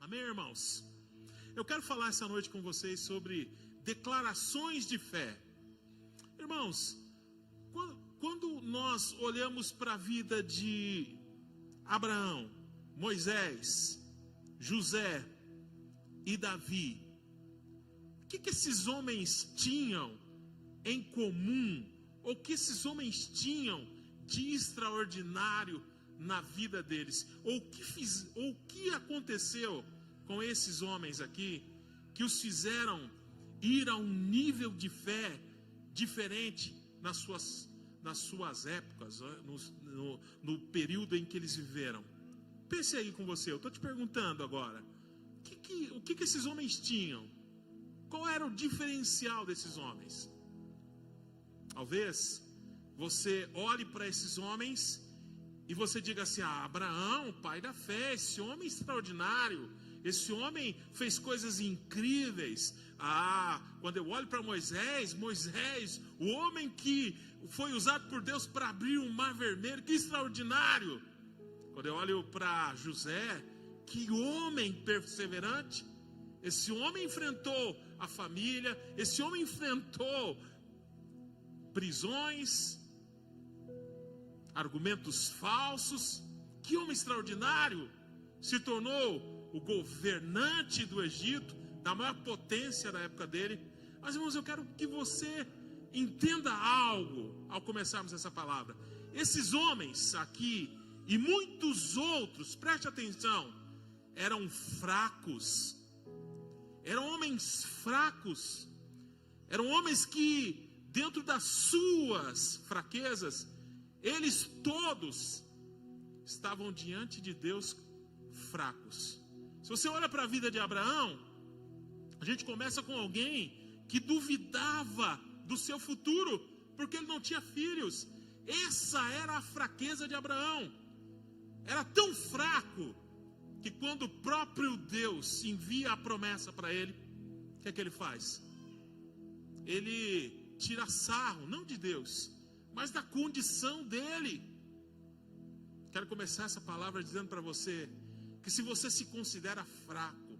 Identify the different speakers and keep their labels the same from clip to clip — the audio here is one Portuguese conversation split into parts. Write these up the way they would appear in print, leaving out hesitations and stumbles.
Speaker 1: Amém, irmãos? Eu quero falar essa noite com vocês sobre declarações de fé. Irmãos, quando nós olhamos para a vida de Abraão, Moisés, José e Davi, o que esses homens tinham em comum? Ou o que esses homens tinham de extraordinário na vida deles? Ou o que aconteceu com esses homens aqui que os fizeram ir a um nível de fé diferente nas suas épocas, no período em que eles viveram? Pense aí com você, eu estou te perguntando agora, o que esses homens tinham? Qual era o diferencial desses homens? Talvez você olhe para esses homens e você diga assim: Abraão, pai da fé, esse homem extraordinário, esse homem fez coisas incríveis. Quando eu olho para Moisés, o homem que foi usado por Deus para abrir o mar vermelho, que extraordinário. Quando eu olho para José, que homem perseverante. Esse homem enfrentou a família, esse homem enfrentou prisões, argumentos falsos. Que homem extraordinário. Se tornou o governante do Egito, da maior potência da época dele. Mas, irmãos, eu quero que você entenda algo ao começarmos essa palavra. Esses homens aqui e muitos outros, preste atenção, eram fracos. Eram homens fracos. Eram homens que, dentro das suas fraquezas, eles todos estavam diante de Deus fracos. Se você olha para a vida de Abraão, a gente começa com alguém que duvidava do seu futuro, porque ele não tinha filhos. Essa era a fraqueza de Abraão. Era tão fraco que quando o próprio Deus envia a promessa para ele, o que é que ele faz? Ele tira sarro, não de Deus, mas da condição dele. Quero começar essa palavra dizendo para você que se você se considera fraco,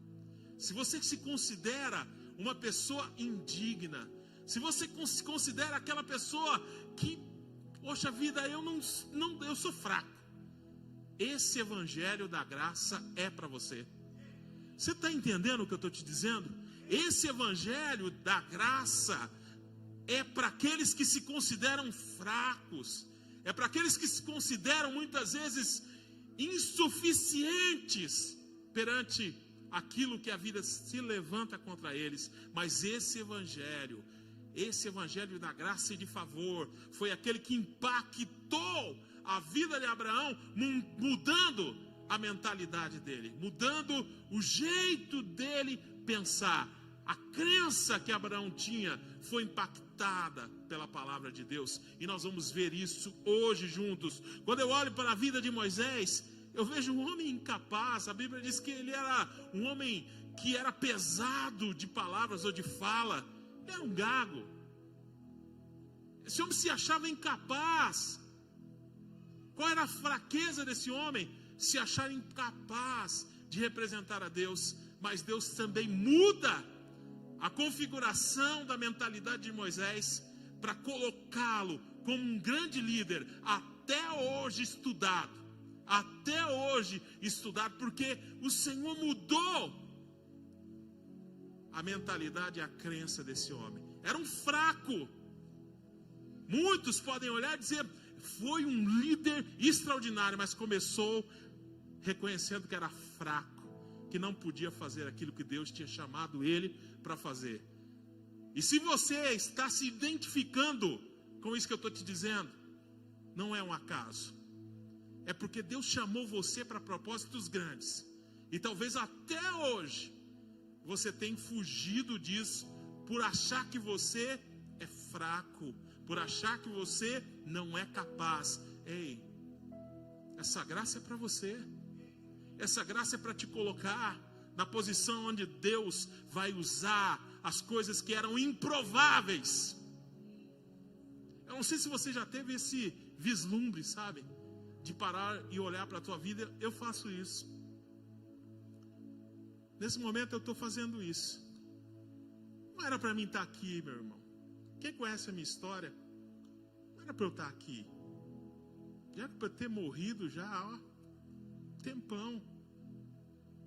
Speaker 1: se você se considera uma pessoa indigna, se você se considera aquela pessoa que, poxa vida, eu sou fraco, esse evangelho da graça é para você. Você está entendendo o que eu estou te dizendo? Esse evangelho da graça é para aqueles que se consideram fracos, é para aqueles que se consideram muitas vezes insuficientes perante aquilo que a vida se levanta contra eles. Mas esse evangelho da graça e de favor, foi aquele que impactou a vida de Abraão, mudando a mentalidade dele, mudando o jeito dele pensar. A crença que Abraão tinha foi impactada pela palavra de Deus, e nós vamos ver isso hoje juntos. Quando eu olho para a vida de Moisés, eu vejo um homem incapaz. A Bíblia diz que ele era um homem que era pesado de palavras ou de fala. Ele era um gago. Esse homem se achava incapaz. Qual era a fraqueza desse homem? Se achar incapaz de representar a Deus. Mas Deus também muda a configuração da mentalidade de Moisés para colocá-lo como um grande líder, até hoje estudado, porque o Senhor mudou a mentalidade e a crença desse homem. Era um fraco. Muitos podem olhar e dizer: foi um líder extraordinário, mas começou reconhecendo que era fraco, que não podia fazer aquilo que Deus tinha chamado ele para fazer. E se você está se identificando com isso que eu estou te dizendo, não é um acaso. É porque Deus chamou você para propósitos grandes. E talvez até hoje você tenha fugido disso por achar que você é fraco, por achar que você não é capaz. Ei, essa graça é para você. Essa graça é para te colocar na posição onde Deus vai usar as coisas que eram improváveis. Eu não sei se você já teve esse vislumbre, sabe? De parar e olhar para a tua vida. Eu faço isso. Nesse momento eu estou fazendo isso. Não era para mim estar aqui, meu irmão. Quem conhece a minha história, não era para eu estar aqui. Já era para eu ter morrido já, ó, tempão.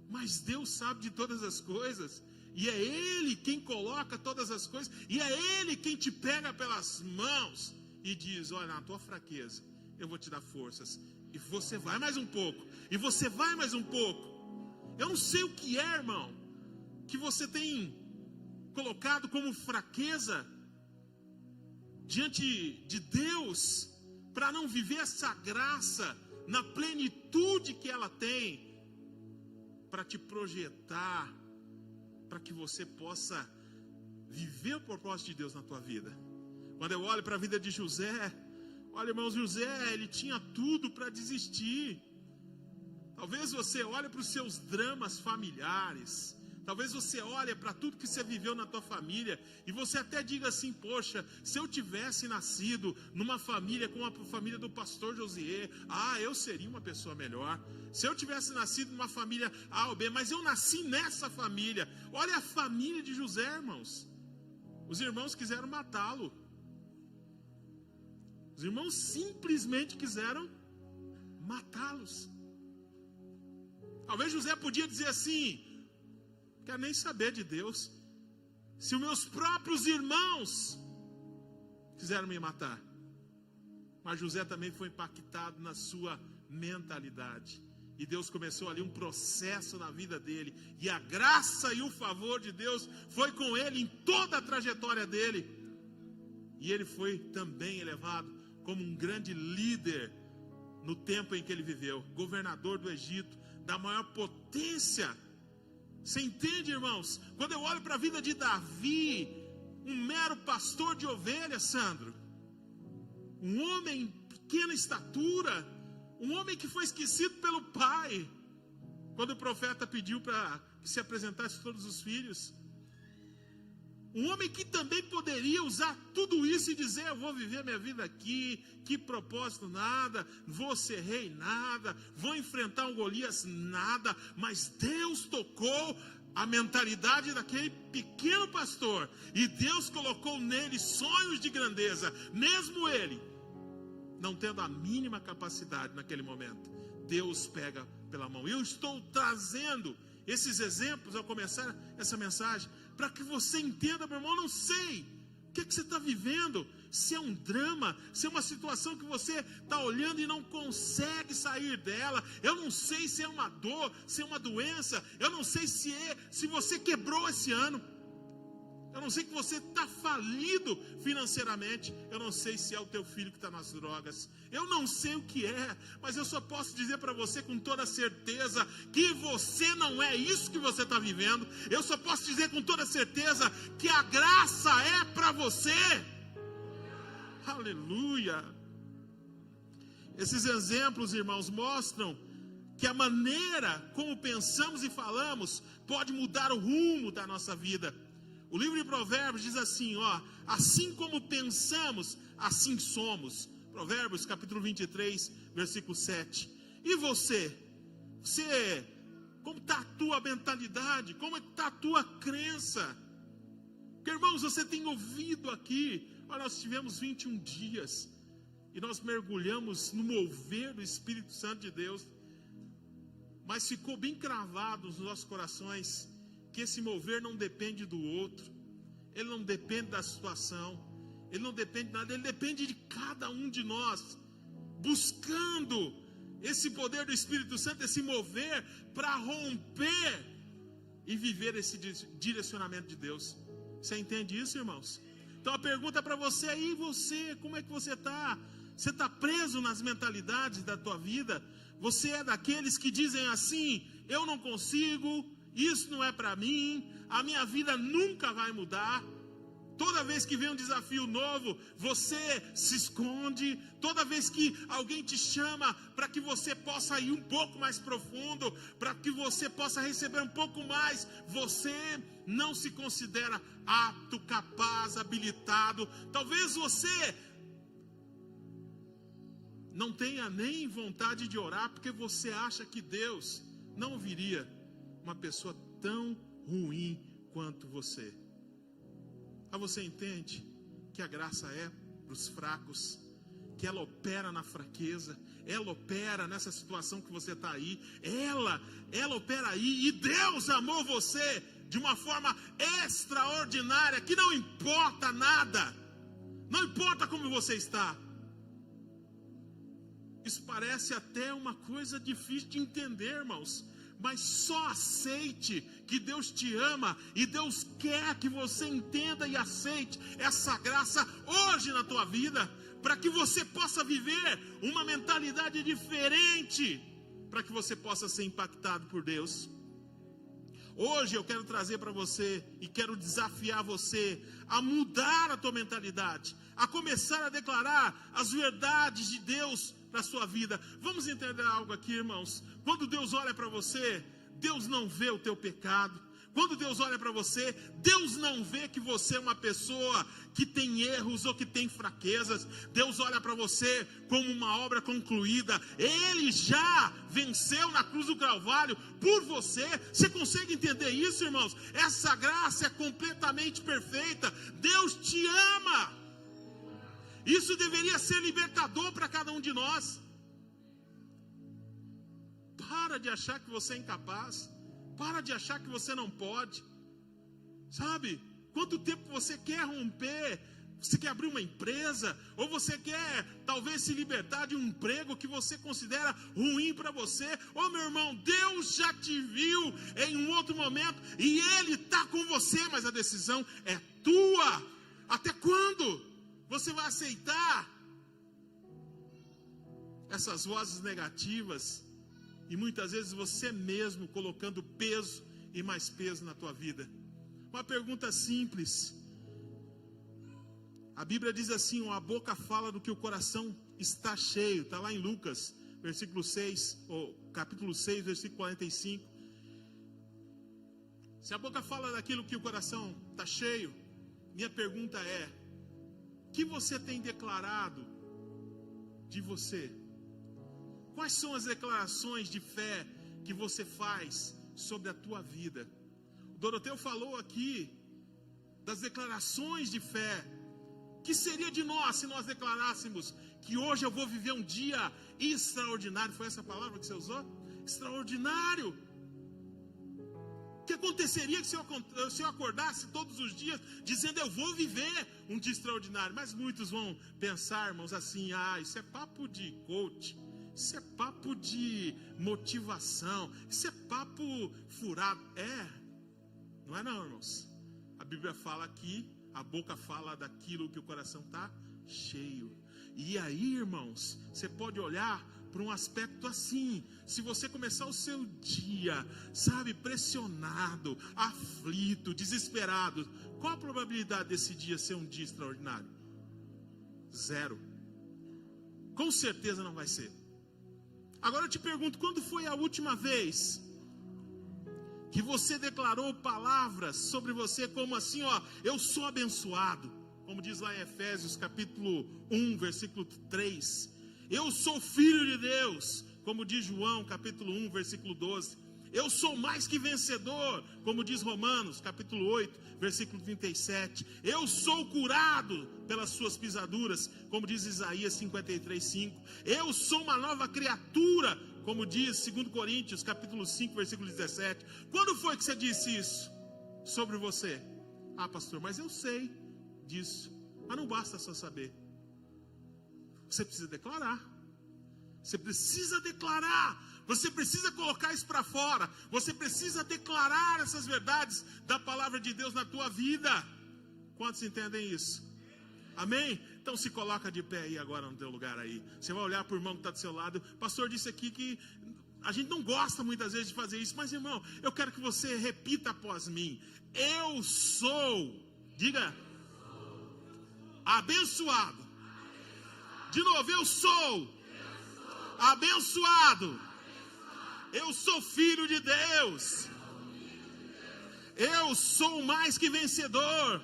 Speaker 1: Mas Deus sabe de todas as coisas. E é Ele quem coloca todas as coisas. E é Ele quem te pega pelas mãos e diz: olha, na tua fraqueza eu vou te dar forças. E você vai mais um pouco. E você vai mais um pouco. Eu não sei o que é, irmão, que você tem colocado como fraqueza diante de Deus, para não viver essa graça na plenitude que ela tem, para te projetar, para que você possa viver o propósito de Deus na tua vida. Quando eu olho para a vida de José, olha, irmãos, José, ele tinha tudo para desistir. Talvez você olhe para os seus dramas familiares, talvez você olhe para tudo que você viveu na tua família, e você até diga assim: poxa, se eu tivesse nascido numa família como a família do pastor Josier, eu seria uma pessoa melhor. Se eu tivesse nascido numa família A ou B, mas eu nasci nessa família. Olha a família de José, irmãos. Os irmãos quiseram matá-lo. Os irmãos simplesmente quiseram matá-los. Talvez José podia dizer assim: quero nem saber de Deus, se os meus próprios irmãos quiseram me matar. Mas José também foi impactado na sua mentalidade, e Deus começou ali um processo na vida dele, e a graça e o favor de Deus foi com ele em toda a trajetória dele, e ele foi também elevado como um grande líder no tempo em que ele viveu, governador do Egito, da maior potência. Você entende, irmãos? Quando eu olho para a vida de Davi, um mero pastor de ovelhas, Sandro, um homem de pequena estatura, um homem que foi esquecido pelo pai, quando o profeta pediu para que se apresentasse todos os filhos, um homem que também poderia usar tudo isso e dizer: eu vou viver minha vida aqui, que propósito nada, vou ser rei nada, vou enfrentar um Golias nada. Mas Deus tocou a mentalidade daquele pequeno pastor, e Deus colocou nele sonhos de grandeza, mesmo ele não tendo a mínima capacidade naquele momento. Deus pega pela mão. Eu estou trazendo esses exemplos ao começar essa mensagem, para que você entenda, meu irmão. Eu não sei o que você está vivendo, se é um drama, se é uma situação que você está olhando e não consegue sair dela. Eu não sei se é uma dor, se é uma doença. Eu não sei se você quebrou esse ano. Eu não sei que você está falido financeiramente. Eu não sei se é o teu filho que está nas drogas. Eu não sei o que é, mas eu só posso dizer para você com toda certeza que você não é isso que você está vivendo. Eu só posso dizer com toda certeza que a graça é para você. Aleluia. Esses exemplos, irmãos, mostram que a maneira como pensamos e falamos pode mudar o rumo da nossa vida. O livro de Provérbios diz assim, assim como pensamos, assim somos. Provérbios capítulo 23, versículo 7. E você, como está a tua mentalidade? Como está a tua crença? Porque, irmãos, você tem ouvido aqui, nós tivemos 21 dias, e nós mergulhamos no mover do Espírito Santo de Deus, mas ficou bem cravado nos nossos corações, que esse mover não depende do outro, ele não depende da situação, ele não depende de nada, ele depende de cada um de nós, buscando esse poder do Espírito Santo, esse mover, para romper e viver esse direcionamento de Deus. Você entende isso, irmãos? Então a pergunta para você aí, como é que você está? Você está preso nas mentalidades da tua vida? Você é daqueles que dizem assim: eu não consigo, isso não é para mim, a minha vida nunca vai mudar. Toda vez que vem um desafio novo, você se esconde. Toda vez que alguém te chama para que você possa ir um pouco mais profundo, para que você possa receber um pouco mais, você não se considera apto, capaz, habilitado. Talvez você não tenha nem vontade de orar, porque você acha que Deus não ouviria uma pessoa tão ruim quanto você. Mas você entende que a graça é para os fracos, que ela opera na fraqueza, ela opera nessa situação que você está aí, ela opera aí, e Deus amou você de uma forma extraordinária, que não importa nada, não importa como você está. Isso parece até uma coisa difícil de entender, irmãos, mas só aceite que Deus te ama, e Deus quer que você entenda e aceite essa graça hoje na tua vida, para que você possa viver uma mentalidade diferente, para que você possa ser impactado por Deus. Hoje eu quero trazer para você e quero desafiar você a mudar a tua mentalidade, a começar a declarar as verdades de Deus para a sua vida. Vamos entender algo aqui, irmãos. Quando Deus olha para você, Deus não vê o teu pecado. Quando Deus olha para você, Deus não vê que você é uma pessoa que tem erros ou que tem fraquezas. Deus olha para você como uma obra concluída. Ele já venceu na cruz do Calvário por você. Você consegue entender isso, irmãos? Essa graça é completamente perfeita. Deus te ama. Isso deveria ser libertador para cada um de nós. Para de achar que você é incapaz. Para de achar que você não pode. Sabe? Quanto tempo você quer romper? Você quer abrir uma empresa? Ou você quer talvez se libertar de um emprego que você considera ruim para você? Ô meu irmão, Deus já te viu em um outro momento e Ele está com você, mas a decisão é tua. Até quando você vai aceitar essas vozes negativas? E muitas vezes você mesmo colocando peso e mais peso na tua vida. Uma pergunta simples. A Bíblia diz assim: a boca fala do que o coração está cheio. Está lá em Lucas, versículo 6, ou capítulo 6, versículo 45. Se a boca fala daquilo que o coração está cheio, minha pergunta é: o que você tem declarado de você? Quais são as declarações de fé que você faz sobre a tua vida? O Doroteu falou aqui das declarações de fé. Que seria de nós se nós declarássemos que hoje eu vou viver um dia extraordinário? Foi essa palavra que você usou? Extraordinário. O que aconteceria se eu acordasse todos os dias dizendo eu vou viver um dia extraordinário? Mas muitos vão pensar, irmãos, assim: isso é papo de coach. Isso é papo de motivação. Isso é papo furado. Não é não, irmãos. A Bíblia fala que a boca fala daquilo que o coração está cheio. E aí, irmãos, você pode olhar para um aspecto assim. Se você começar o seu dia, sabe, pressionado, aflito, desesperado, qual a probabilidade desse dia ser um dia extraordinário? 0. Com certeza não vai ser. Agora eu te pergunto, quando foi a última vez que você declarou palavras sobre você como assim, eu sou abençoado? Como diz lá em Efésios capítulo 1, versículo 3. Eu sou filho de Deus, como diz João capítulo 1, versículo 12. Eu sou mais que vencedor, como diz Romanos capítulo 8, versículo 37. Eu sou curado pelas suas pisaduras, como diz Isaías 53, 5. Eu sou uma nova criatura, como diz 2 Coríntios capítulo 5, versículo 17. Quando foi que você disse isso sobre você? Pastor, mas eu sei disso. Mas não basta só saber. Você precisa declarar. Você precisa declarar. Você precisa colocar isso para fora. Você precisa declarar essas verdades da palavra de Deus na tua vida. Quantos entendem isso? Amém? Então se coloca de pé aí agora no teu lugar aí. Você vai olhar para o irmão que está do seu lado. O pastor disse aqui que a gente não gosta muitas vezes de fazer isso. Mas irmão, eu quero que você repita após mim. Eu sou, diga, abençoado. De novo, eu sou abençoado. Eu sou filho de Deus. Eu sou mais que vencedor.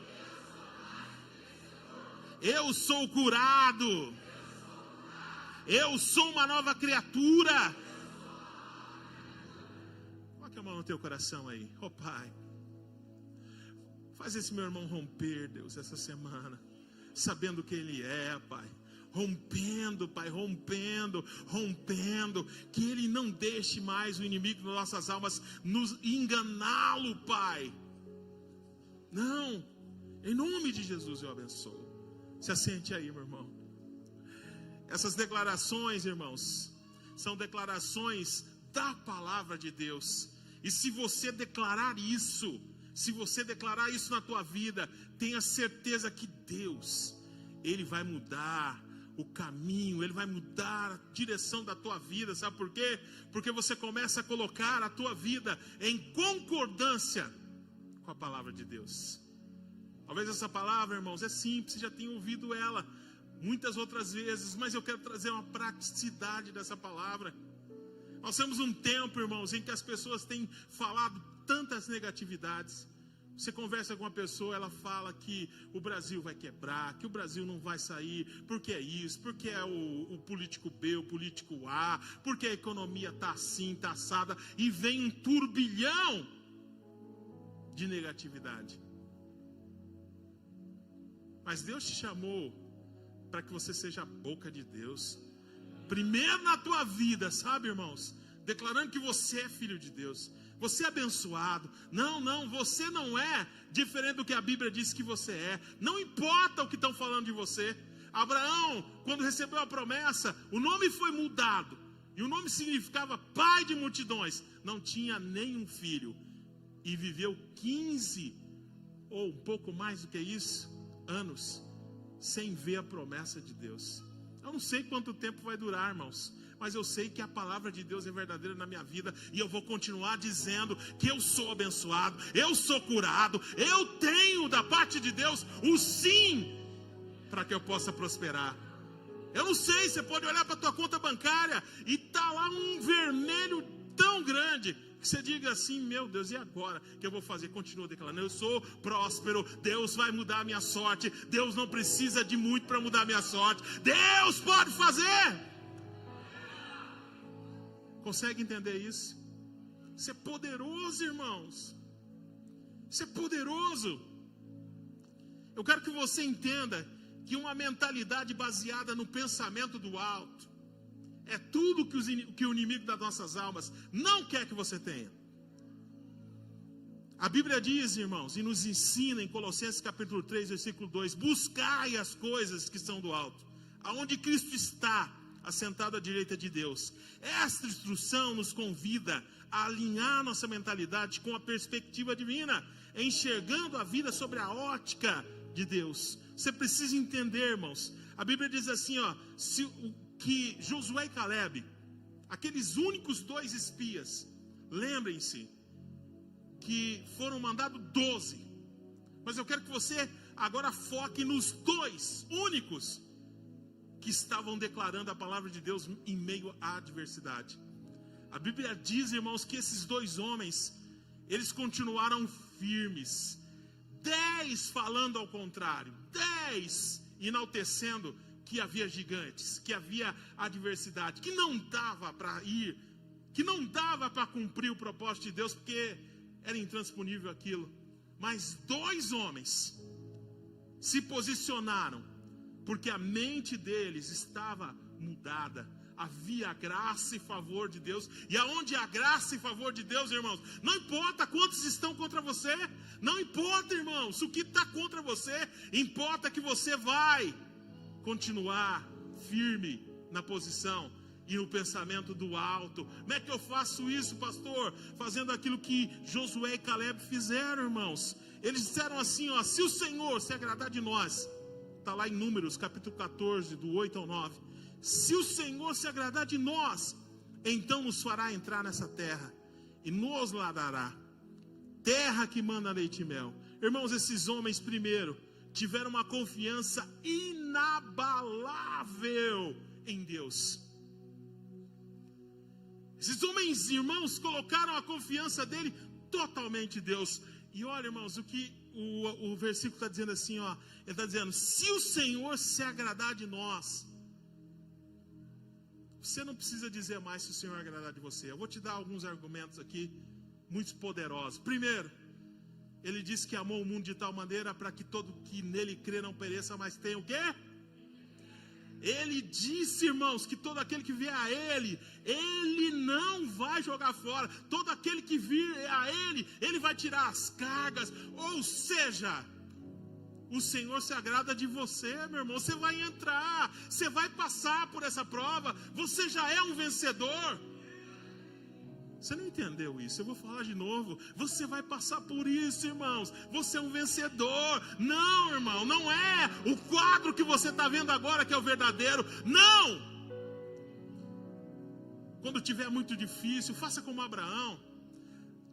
Speaker 1: Eu sou curado. Eu sou uma nova criatura. Coloque a mão no teu coração aí. Oh Pai, faz esse meu irmão romper, Deus, essa semana, sabendo quem ele é, Pai. Rompendo, Pai, rompendo, que ele não deixe mais o inimigo das nossas almas nos enganá-lo, Pai. Não, em nome de Jesus eu abençoo. Se assente aí, meu irmão. Essas declarações, irmãos, são declarações da palavra de Deus. E se você declarar isso, na tua vida, tenha certeza que Deus, Ele vai mudar o caminho, Ele vai mudar a direção da tua vida. Sabe por quê? Porque você começa a colocar a tua vida em concordância com a palavra de Deus. Talvez essa palavra, irmãos, é simples, você já tenha ouvido ela muitas outras vezes, mas eu quero trazer uma praticidade dessa palavra. Nós temos um tempo, irmãos, em que as pessoas têm falado tantas negatividades. Você conversa com uma pessoa, ela fala que o Brasil vai quebrar, que o Brasil não vai sair, porque é isso, porque é o político B, o político A, porque a economia está assim, está assada, e vem um turbilhão de negatividade. Mas Deus te chamou para que você seja a boca de Deus. Primeiro na tua vida, sabe, irmãos? Declarando que você é filho de Deus. Você é abençoado. Não, você não é diferente do que a Bíblia diz que você é. Não importa o que estão falando de você. Abraão, quando recebeu a promessa, o nome foi mudado. E o nome significava pai de multidões. Não tinha nenhum filho. E viveu 15, ou um pouco mais do que isso, anos, sem ver a promessa de Deus. Eu não sei quanto tempo vai durar, irmãos, mas eu sei que a palavra de Deus é verdadeira na minha vida, e eu vou continuar dizendo que eu sou abençoado, eu sou curado, eu tenho da parte de Deus o sim, para que eu possa prosperar. Eu não sei, você pode olhar para a tua conta bancária, e está lá um vermelho tão grande, que você diga assim, meu Deus, e agora? O que eu vou fazer? Continua declarando, eu sou próspero, Deus vai mudar a minha sorte, Deus não precisa de muito para mudar a minha sorte, Deus pode fazer. Consegue entender isso? Isso é poderoso, irmãos. Isso é poderoso. Eu quero que você entenda que uma mentalidade baseada no pensamento do alto é tudo que o inimigo das nossas almas não quer que você tenha. A Bíblia diz, irmãos, e nos ensina em Colossenses capítulo 3, versículo 2, buscai as coisas que são do alto, aonde Cristo está, assentado à direita de Deus. Esta instrução nos convida a alinhar nossa mentalidade com a perspectiva divina, enxergando a vida sobre a ótica de Deus. Você precisa entender, irmãos, a Bíblia diz assim, que Josué e Caleb, aqueles únicos 2 espias, lembrem-se que foram mandados 12, mas eu quero que você agora foque nos 2 únicos que estavam declarando a palavra de Deus em meio à adversidade. A Bíblia diz, irmãos, que esses 2 homens, eles continuaram firmes, 10 falando ao contrário, 10 enaltecendo que havia gigantes, que havia adversidade, que não dava para ir, que não dava para cumprir o propósito de Deus, porque era intransponível aquilo. Mas 2 homens se posicionaram, porque a mente deles estava mudada. Havia graça e favor de Deus. E aonde há graça e favor de Deus, irmãos, não importa quantos estão contra você, não importa, irmãos, o que está contra você, importa que você vai continuar firme na posição e no pensamento do alto. Como é que eu faço isso, pastor? Fazendo aquilo que Josué e Caleb fizeram, irmãos. Eles disseram assim, se o Senhor se agradar de nós, está lá em Números, capítulo 14, do 8 ao 9. Se o Senhor se agradar de nós, então nos fará entrar nessa terra e nos ladará, terra que manda leite e mel. Irmãos, esses homens primeiro tiveram uma confiança inabalável em Deus. Esses homens, irmãos, colocaram a confiança dele totalmente em Deus. E olha, irmãos, o que o versículo está dizendo assim, ele está dizendo, se o Senhor se agradar de nós, você não precisa dizer mais se o Senhor agradar de você. Eu vou te dar alguns argumentos aqui muito poderosos. Primeiro, ele disse que amou o mundo de tal maneira para que todo que nele crê não pereça, mas tenha o quê? Ele disse, irmãos, que todo aquele que vier a Ele, Ele não vai jogar fora. Todo aquele que vier a Ele, Ele vai tirar as cargas. Ou seja, o Senhor se agrada de você, meu irmão. Você vai entrar, você vai passar por essa prova. Você já é um vencedor. Você não entendeu isso? Eu vou falar de novo. Você vai passar por isso, irmãos. Você é um vencedor. Não, irmão, não é o quadro que você está vendo agora que é o verdadeiro. Não! Quando tiver muito difícil, faça como Abraão.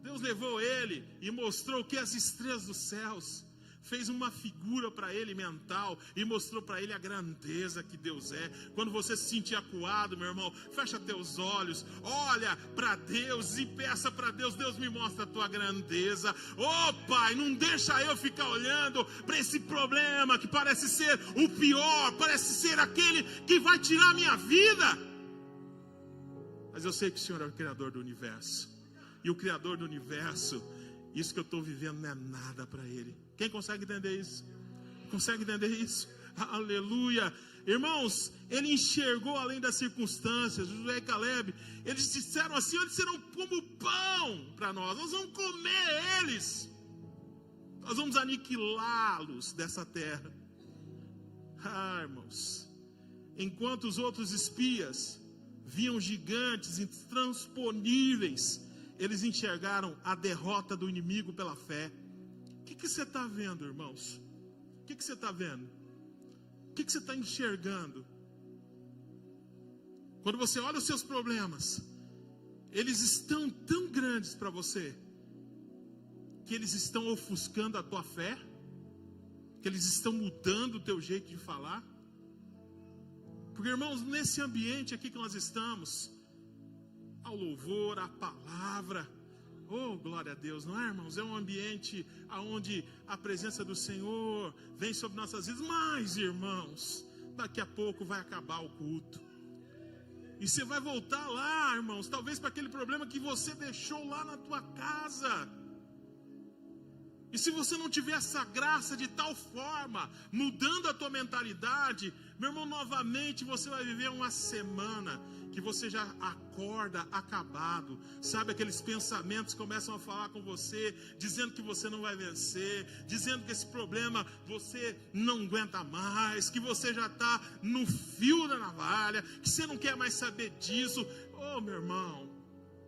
Speaker 1: Deus levou ele e mostrou que as estrelas dos céus. Fez uma figura para ele mental e mostrou para ele a grandeza que Deus é. Quando você se sentir acuado, meu irmão, fecha teus olhos, olha para Deus e peça para Deus: Deus, me mostra a tua grandeza. Oh Pai, não deixa eu ficar olhando para esse problema que parece ser o pior, parece ser aquele que vai tirar a minha vida. Mas eu sei que o Senhor é o Criador do universo. E o Criador do universo, isso que eu estou vivendo não é nada para Ele. Quem consegue entender isso? Consegue entender isso? Aleluia. Irmãos, ele enxergou além das circunstâncias. Josué e Caleb, eles disseram assim: eles serão como pão para nós. Nós vamos comer eles. Nós vamos aniquilá-los dessa terra. Irmãos, enquanto os outros espias viam gigantes intransponíveis, eles enxergaram a derrota do inimigo pela fé. O que você está vendo, irmãos? O que você está vendo? O que você está enxergando? Quando você olha os seus problemas, eles estão tão grandes para você, que eles estão ofuscando a tua fé, que eles estão mudando o teu jeito de falar. Porque, irmãos, nesse ambiente aqui que nós estamos, ao louvor, à palavra, oh, glória a Deus, não é, irmãos? É um ambiente onde a presença do Senhor vem sobre nossas vidas. Mas, irmãos, daqui a pouco vai acabar o culto. E você vai voltar lá, irmãos, talvez para aquele problema que você deixou lá na tua casa. E se você não tiver essa graça de tal forma, mudando a tua mentalidade, meu irmão, novamente você vai viver uma semana que você já acorda acabado. Sabe, aqueles pensamentos começam a falar com você, dizendo que você não vai vencer, dizendo que esse problema você não aguenta mais, que você já está no fio da navalha, que você não quer mais saber disso. Oh, meu irmão,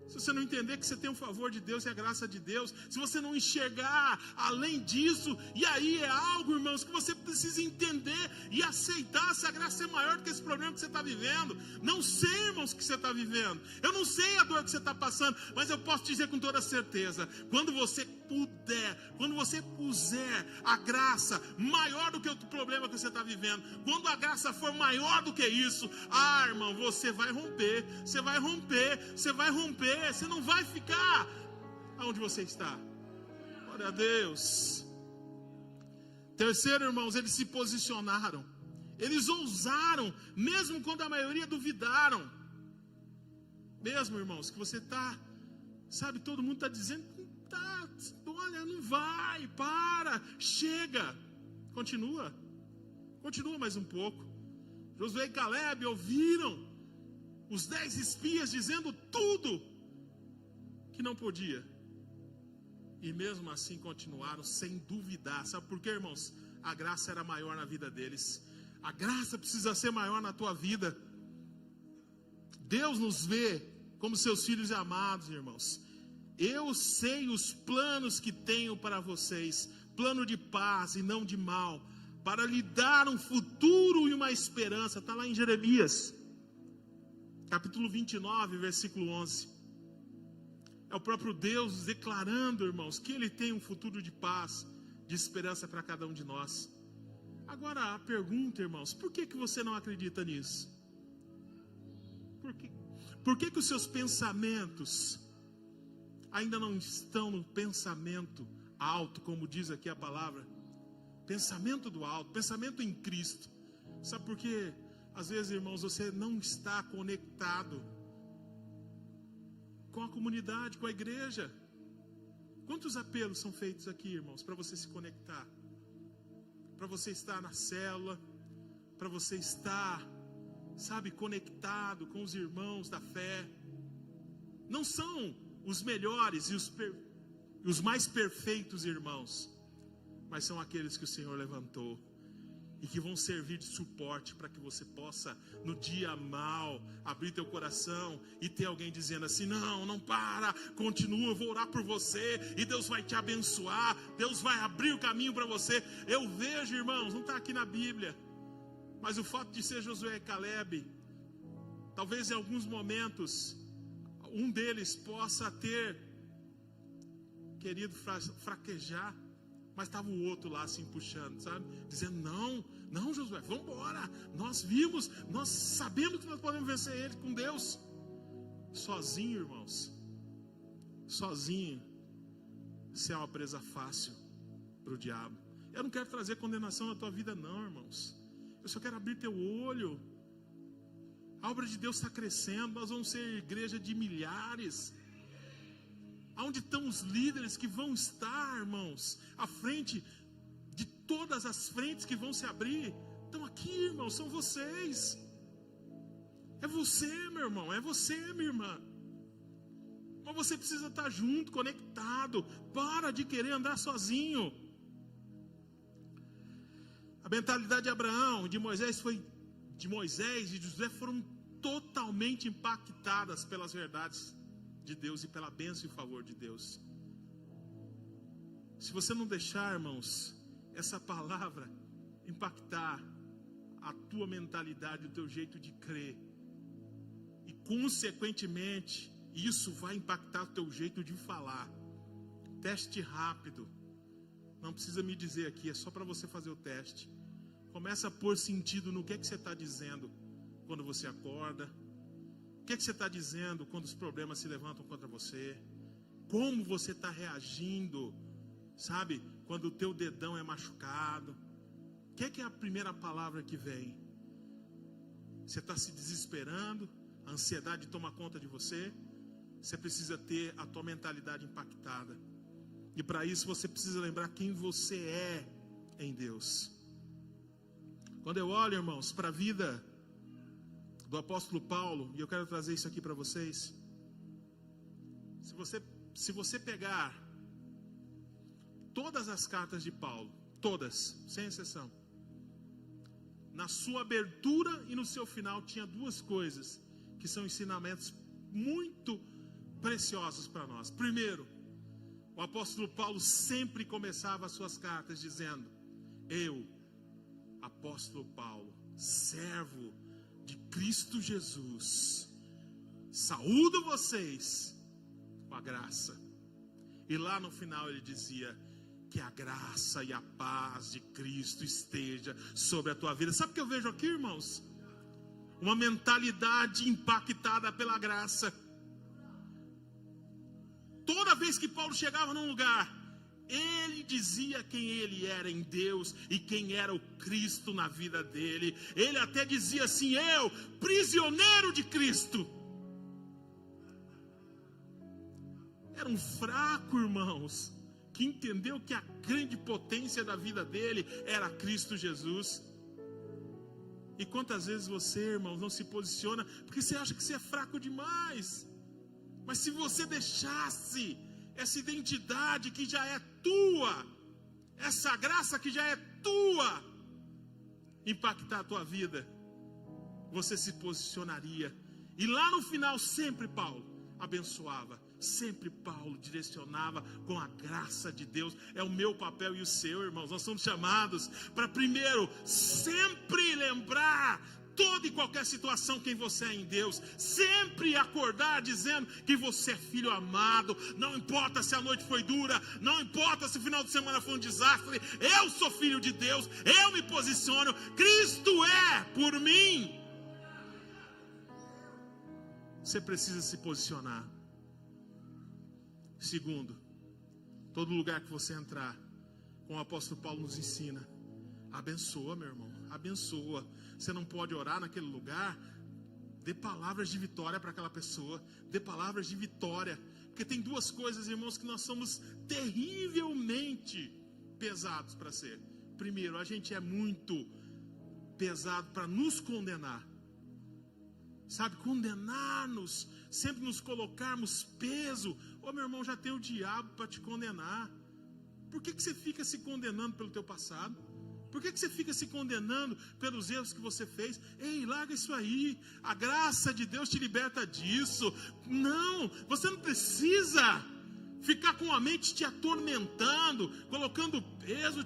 Speaker 1: se você não entender que você tem o favor de Deus e a graça de Deus, se você não enxergar além disso, e aí é algo, irmãos, que você precisa entender e aceitar. Se a graça é maior do que esse problema que você está vivendo. Não sei, irmãos, o que você está vivendo, eu não sei a dor que você está passando, mas eu posso dizer com toda certeza: quando você puder, quando você puser a graça maior do que o problema que você está vivendo, quando a graça for maior do que isso, irmão, você vai romper, você vai romper, você vai romper. Você não vai ficar onde você está. Glória a Deus. Terceiro, irmãos, eles se posicionaram. Eles ousaram, mesmo quando a maioria duvidaram. Mesmo, irmãos, que você está, sabe, todo mundo está dizendo, tá, olha, não vai, para, chega. Continua mais um pouco. Josué e Caleb ouviram os 10 espias dizendo tudo que não podia, e mesmo assim continuaram sem duvidar. Sabe por quê, irmãos? A graça era maior na vida deles. A graça precisa ser maior na tua vida. Deus nos vê como seus filhos amados, irmãos. Eu sei os planos que tenho para vocês, plano de paz e não de mal, para lhe dar um futuro e uma esperança. Está lá em Jeremias capítulo 29, versículo 11. É o próprio Deus declarando, irmãos, que Ele tem um futuro de paz, de esperança para cada um de nós. Agora a pergunta, irmãos, por que você não acredita nisso? Por que os seus pensamentos ainda não estão no pensamento alto, como diz aqui a palavra? Pensamento do alto, pensamento em Cristo. Sabe por quê? Às vezes, irmãos, você não está conectado com a comunidade, com a igreja. Quantos apelos são feitos aqui, irmãos, para você se conectar? Para você estar na célula, para você estar, sabe, conectado com os irmãos da fé. Não são os melhores e os mais perfeitos irmãos, mas são aqueles que o Senhor levantou e que vão servir de suporte para que você possa, no dia mal, abrir teu coração e ter alguém dizendo assim: não para, continua, eu vou orar por você e Deus vai te abençoar, Deus vai abrir o caminho para você. Eu vejo, irmãos, não está aqui na Bíblia, mas o fato de ser Josué e Caleb, talvez em alguns momentos um deles possa ter querido fraquejar, mas estava o outro lá assim puxando, sabe? Dizendo: não Josué, vamos embora. Nós vimos, nós sabemos que nós podemos vencer ele com Deus. Sozinho, irmãos, sozinho, você é uma presa fácil para o diabo. Eu não quero trazer condenação na tua vida não, irmãos. Eu só quero abrir teu olho. A obra de Deus está crescendo. Nós vamos ser igreja de milhares. Aonde estão os líderes que vão estar, irmãos, à frente de todas as frentes que vão se abrir? Estão aqui, irmãos, são vocês. É você, meu irmão, é você, minha irmã. Mas você precisa estar junto, conectado. Para de querer andar sozinho. A mentalidade de Abraão, de Moisés e de José foram totalmente impactadas pelas verdades de Deus e pela bênção e favor de Deus. Se você não deixar, irmãos, essa palavra impactar a tua mentalidade, o teu jeito de crer, e consequentemente isso vai impactar o teu jeito de falar. Teste rápido. Não precisa me dizer aqui, é só para você fazer o teste. Começa a pôr sentido no que é que você está dizendo quando você acorda. O que é que você está dizendo quando os problemas se levantam contra você? Como você está reagindo, sabe, quando o teu dedão é machucado? O que é a primeira palavra que vem? Você está se desesperando? A ansiedade toma conta de você? Você precisa ter a tua mentalidade impactada. E para isso você precisa lembrar quem você é em Deus. Quando eu olho, irmãos, para a vida do apóstolo Paulo, e eu quero trazer isso aqui para vocês. Se você pegar todas as cartas de Paulo, todas, sem exceção, na sua abertura e no seu final tinha duas coisas que são ensinamentos muito preciosos para nós. Primeiro, o apóstolo Paulo sempre começava as suas cartas dizendo: eu, apóstolo Paulo, servo de Cristo Jesus, saúdo vocês com a graça. E lá no final ele dizia: que a graça e a paz de Cristo esteja sobre a tua vida. Sabe o que eu vejo aqui, irmãos? Uma mentalidade impactada pela graça. Toda vez que Paulo chegava num lugar, ele dizia quem ele era em Deus e quem era o Cristo na vida dele. Ele até dizia assim: eu, prisioneiro de Cristo. Era um fraco, irmãos, que entendeu que a grande potência da vida dele era Cristo Jesus. E quantas vezes você, irmão, não se posiciona porque você acha que você é fraco demais? Mas se você deixasse essa identidade que já é tua, essa graça que já é tua, impactar a tua vida, você se posicionaria. E lá no final sempre Paulo abençoava, sempre Paulo direcionava com a graça de Deus. É o meu papel e o seu, irmãos. Nós somos chamados para primeiro sempre lembrar toda e qualquer situação quem você é em Deus. Sempre acordar dizendo que você é filho amado. Não importa se a noite foi dura, não importa se o final de semana foi um desastre. Eu sou filho de Deus, eu me posiciono. Cristo é por mim. Você precisa se posicionar. Segundo, todo lugar que você entrar, como o apóstolo Paulo nos ensina, abençoa, meu irmão, abençoa. Você não pode orar naquele lugar Dê palavras de vitória para aquela pessoa. Dê palavras de vitória. Porque tem duas coisas, irmãos, que nós somos terrivelmente pesados para ser. Primeiro, a gente é muito pesado para nos condenar. Sabe, condenar-nos, sempre nos colocarmos peso. Ô meu irmão, já tem o diabo para te condenar. Por que você fica se condenando pelo teu passado? Por que você fica se condenando pelos erros que você fez? Ei, larga isso aí. A graça de Deus te liberta disso. Não, você não precisa ficar com a mente te atormentando, colocando peso,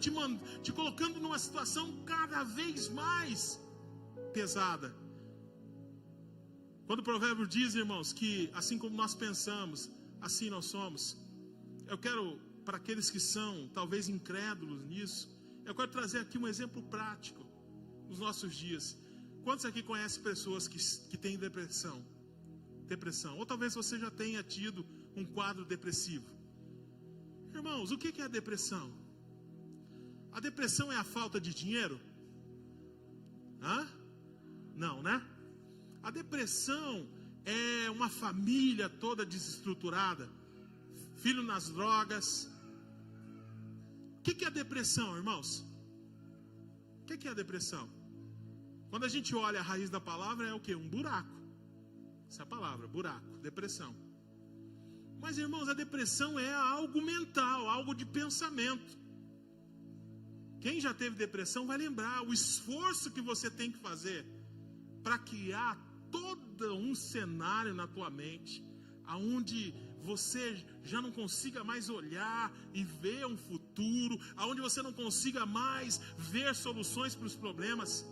Speaker 1: te colocando numa situação cada vez mais pesada. Quando o provérbio diz, irmãos, que assim como nós pensamos, assim nós somos. Eu quero, para aqueles que são talvez incrédulos nisso, eu quero trazer aqui um exemplo prático nos nossos dias. Quantos aqui conhecem pessoas que têm depressão? Ou talvez você já tenha tido um quadro depressivo. Irmãos, o que é a depressão? A depressão é a falta de dinheiro? Não, né? A depressão é uma família toda desestruturada, filho nas drogas. O que é a depressão, irmãos? O que é a depressão? Quando a gente olha a raiz da palavra, é o quê? Um buraco. Essa é a palavra, buraco, depressão. Mas, irmãos, a depressão é algo mental, algo de pensamento. Quem já teve depressão vai lembrar o esforço que você tem que fazer para criar todo um cenário na tua mente, aonde você já não consiga mais olhar e ver um futuro, aonde você não consiga mais ver soluções para os problemas.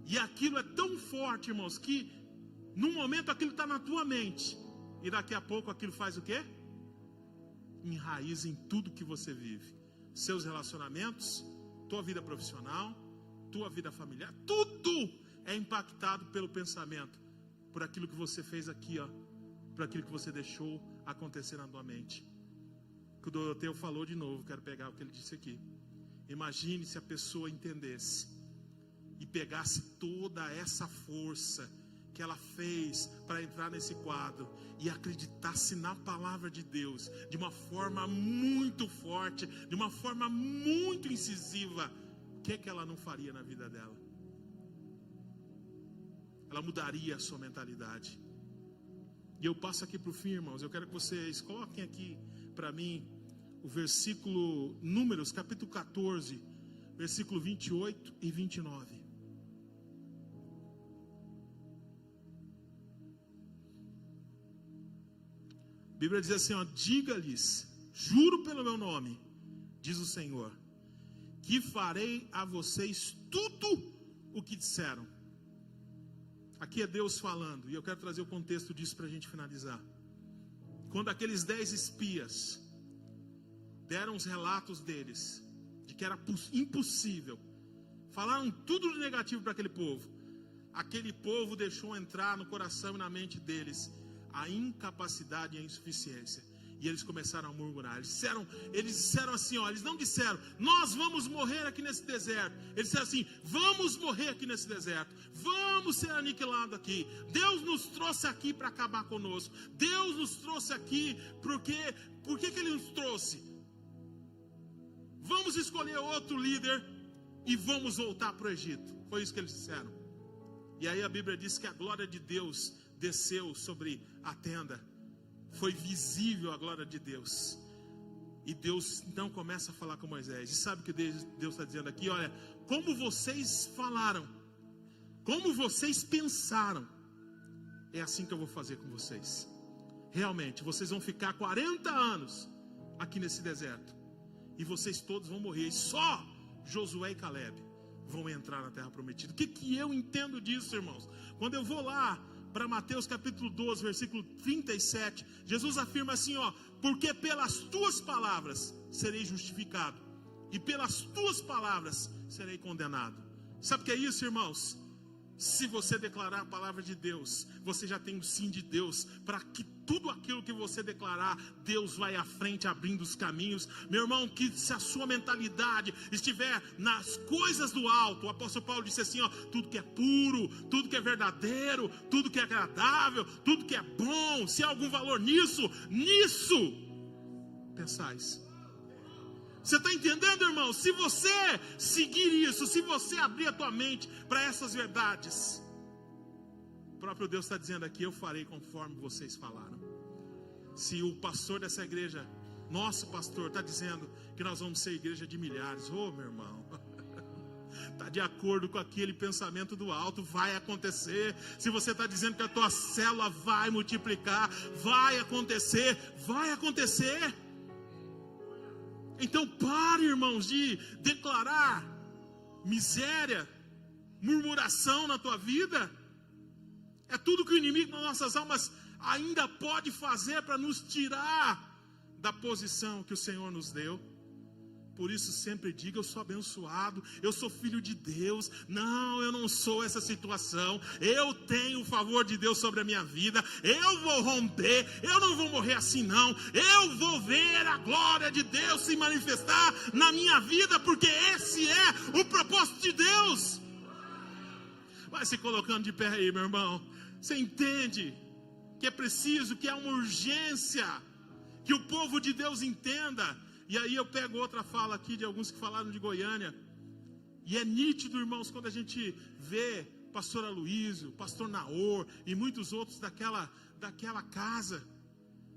Speaker 1: E aquilo é tão forte, irmãos, que num momento aquilo está na tua mente, e daqui a pouco aquilo faz o quê? Enraiza em tudo que você vive. Seus relacionamentos, tua vida profissional, tua vida familiar, tudo é impactado pelo pensamento, por aquilo que você fez aqui, por aquilo que você deixou acontecer na tua mente. Que o Doroteu falou de novo, quero pegar o que ele disse aqui. Imagine se a pessoa entendesse e pegasse toda essa força que ela fez para entrar nesse quadro e acreditasse na palavra de Deus de uma forma muito forte, de uma forma muito incisiva. O que ela não faria na vida dela? Ela mudaria a sua mentalidade. E eu passo aqui para o fim, irmãos. Eu quero que vocês coloquem aqui para mim o versículo Números, capítulo 14, versículo 28 e 29. A Bíblia diz assim, diga-lhes, juro pelo meu nome, diz o Senhor, que farei a vocês tudo o que disseram. Aqui é Deus falando, e eu quero trazer o contexto disso para a gente finalizar. Quando aqueles 10 espias deram os relatos deles, de que era impossível, falaram tudo de negativo para aquele povo deixou entrar no coração e na mente deles a incapacidade e a insuficiência. E eles começaram a murmurar. Eles disseram assim, eles não disseram, nós vamos morrer aqui nesse deserto. Eles disseram assim, vamos morrer aqui nesse deserto. Vamos ser aniquilados aqui. Deus nos trouxe aqui para acabar conosco. Deus nos trouxe aqui porque... Por que Ele nos trouxe? Vamos escolher outro líder e vamos voltar para o Egito. Foi isso que eles disseram. E aí a Bíblia diz que a glória de Deus desceu sobre a tenda. Foi visível a glória de Deus. E Deus então começa a falar com Moisés. E sabe o que Deus está dizendo aqui? Olha, como vocês falaram, como vocês pensaram, é assim que eu vou fazer com vocês. Realmente, vocês vão ficar 40 anos aqui nesse deserto. E vocês todos vão morrer. E só Josué e Caleb vão entrar na terra prometida. O que eu entendo disso, irmãos? Quando eu vou lá para Mateus capítulo 12, versículo 37, Jesus afirma assim, porque pelas tuas palavras serei justificado, e pelas tuas palavras serei condenado. Sabe o que é isso, irmãos? Se você declarar a palavra de Deus, você já tem o sim de Deus, para que tudo aquilo que você declarar, Deus vai à frente abrindo os caminhos. Meu irmão, que se a sua mentalidade estiver nas coisas do alto, o apóstolo Paulo disse assim, ó, tudo que é puro, tudo que é verdadeiro, tudo que é agradável, tudo que é bom, se há algum valor nisso pensais. Você está entendendo, irmão? Se você seguir isso, se você abrir a tua mente para essas verdades, o próprio Deus está dizendo aqui, eu farei conforme vocês falaram. Se o pastor dessa igreja, nosso pastor, está dizendo que nós vamos ser igreja de milhares, meu irmão, está de acordo com aquele pensamento do alto, vai acontecer. Se você está dizendo que a tua célula vai multiplicar, vai acontecer, vai acontecer. Então pare, irmãos, de declarar miséria, murmuração na tua vida. É tudo que o inimigo das nossas almas ainda pode fazer para nos tirar da posição que o Senhor nos deu. Por isso sempre diga, eu sou abençoado, eu sou filho de Deus. Não, eu não sou essa situação. Eu tenho o favor de Deus sobre a minha vida. Eu vou romper, eu não vou morrer assim não. Eu vou ver a glória de Deus se manifestar na minha vida, porque esse é o propósito de Deus. Vai se colocando de pé aí, meu irmão. Você entende que é preciso, que é uma urgência, que o povo de Deus entenda. E aí eu pego outra fala aqui de alguns que falaram de Goiânia. E é nítido, irmãos, quando a gente vê pastor Aloísio, pastor Naor e muitos outros daquela casa.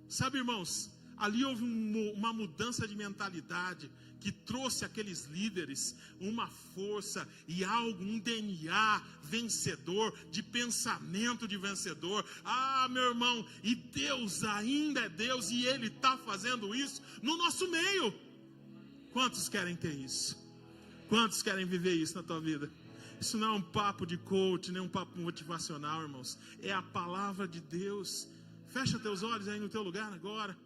Speaker 1: Sabe, irmãos, ali houve uma mudança de mentalidade que trouxe aqueles líderes uma força e algo, um DNA vencedor, de pensamento de vencedor. Meu irmão, e Deus ainda é Deus e Ele está fazendo isso no nosso meio. Quantos querem ter isso? Quantos querem viver isso na tua vida? Isso não é um papo de coach, nem um papo motivacional, irmãos. É a palavra de Deus. Fecha teus olhos aí no teu lugar agora.